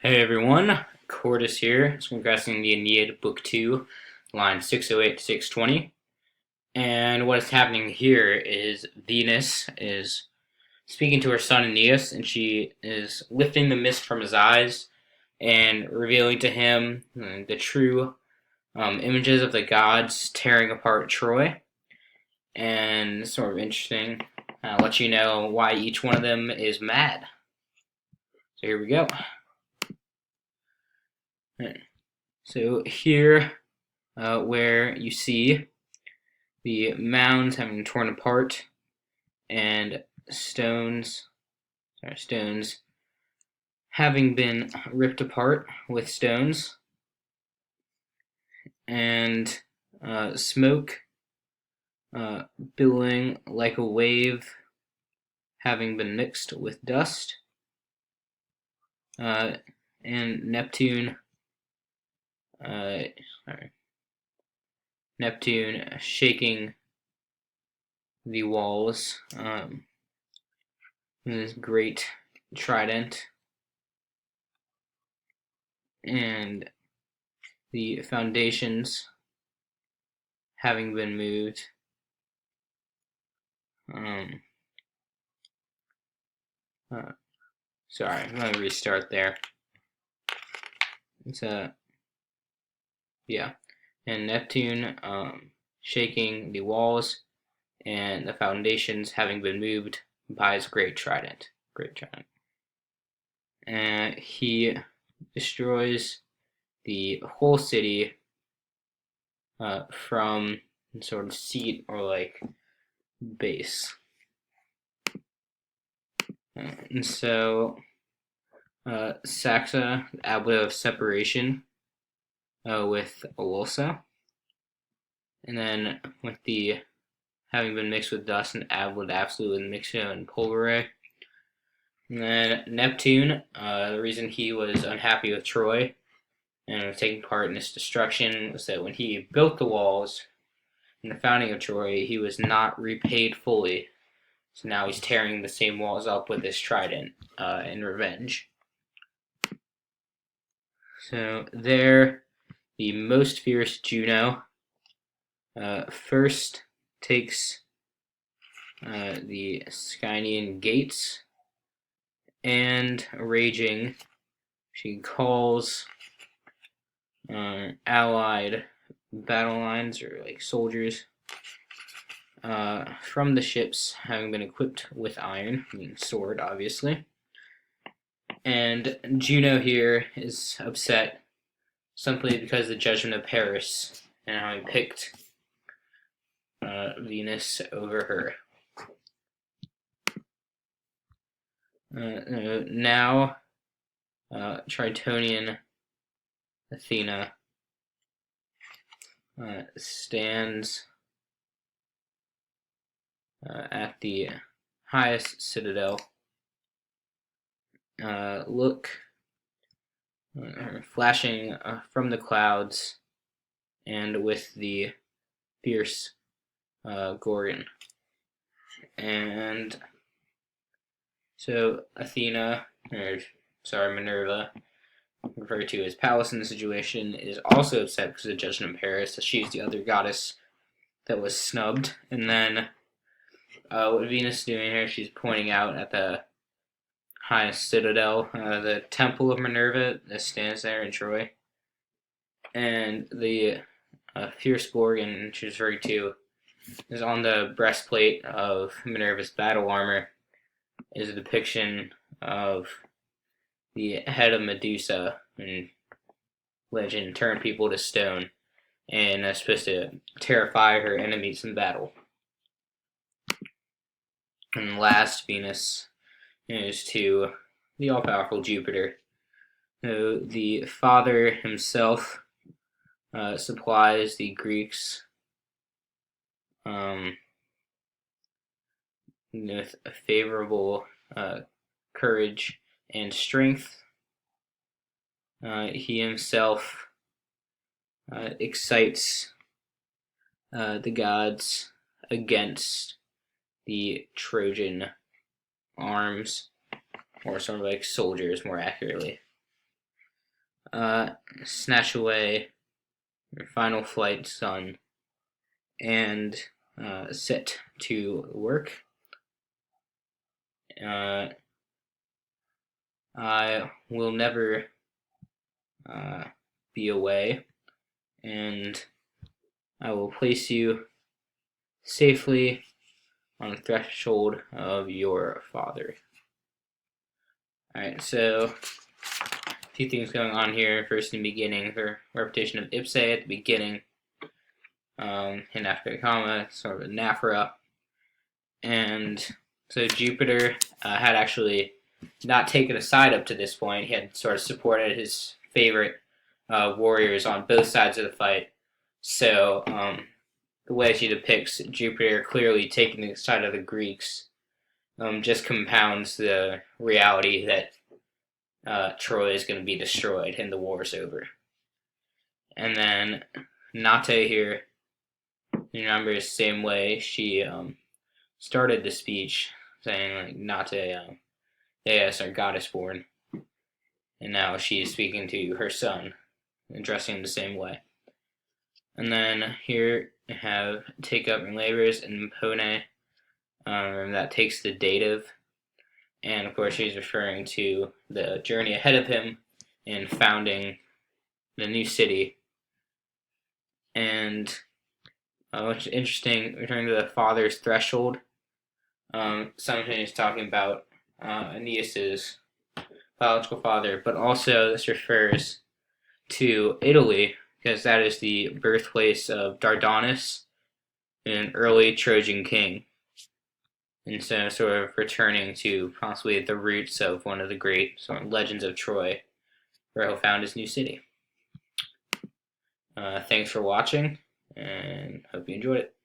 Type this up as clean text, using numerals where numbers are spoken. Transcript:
Hey everyone, Cordis here. So we're discussing the Aeneid, Book 2, line 608 to 620. And what is happening here is Venus is speaking to her son Aeneas, and she is lifting the mist from his eyes and revealing to him the true images of the gods tearing apart Troy. And it's sort of interesting. I'll let you know why each one of them is mad. So here we go. So here where you see the mounds having been torn apart and stones having been ripped apart with stones, and smoke billowing like a wave having been mixed with dust, and Neptune shaking the walls in this great trident, and the foundations having been moved. Sorry, I'm gonna restart there. It's yeah, and Neptune shaking the walls and the foundations having been moved by his great trident. And he destroys the whole city from sort of seat or like base. And so Saxa, ablet of separation with Awolsa, and then with the having been mixed with dust and ablet absolute with mixture and pulvere. And then Neptune, the reason he was unhappy with Troy and was taking part in this destruction was that when he built the walls in the founding of Troy, he was not repaid fully. So now he's tearing the same walls up with his trident in revenge. So there, the most fierce Juno first takes the Skynian gates, and raging, she calls allied battle lines or like soldiers from the ships having been equipped with iron, I mean sword obviously. And Juno here is upset simply because of the judgment of Paris and how he picked Venus over her. Now Tritonian Athena stands at the highest citadel, flashing from the clouds, and with the fierce Gorgon. And so Athena, Minerva, referred to as Pallas in the situation, is also upset because of the judgment of Paris, that she's the other goddess that was snubbed. And then what Venus is doing here, she's pointing out at the highest citadel, the temple of Minerva that stands there in Troy. And the fierce Gorgon, she's referred to, is on the breastplate of Minerva's battle armor, is a depiction of the head of Medusa in legend turn people to stone, and is supposed to terrify her enemies in battle. And last, Venus is to the all-powerful Jupiter. So the father himself supplies the Greeks with a favorable courage and strength. He himself excites the gods against the Trojan arms, or sort of like soldiers more accurately. snatch away your final flight, son, and set to work. I will never be away, and I will place you safely on the threshold of your father. Alright, so a few things going on here. First, in the beginning, the repetition of ipse at the beginning, and after a comma, sort of a anaphora. And so Jupiter had actually not taken a side up to this point. He had sort of supported his favorite warriors on both sides of the fight. So the way she depicts Jupiter clearly taking the side of the Greeks just compounds the reality that Troy is going to be destroyed and the war is over. And then Nate here, you remember the same way she started the speech, saying like Nate, yes, our goddess born, and now she is speaking to her son, addressing him the same way. And then here we have take up your labors and pone, that takes the dative, and of course she's referring to the journey ahead of him in founding the new city. And which is interesting, returning to the father's threshold. Something is talking about Aeneas's biological father, but also this refers to Italy, because that is the birthplace of Dardanus, an early Trojan king. And so sort of returning to possibly the roots of one of the great sort of legends of Troy, where he'll found his new city. Thanks for watching, and hope you enjoyed it.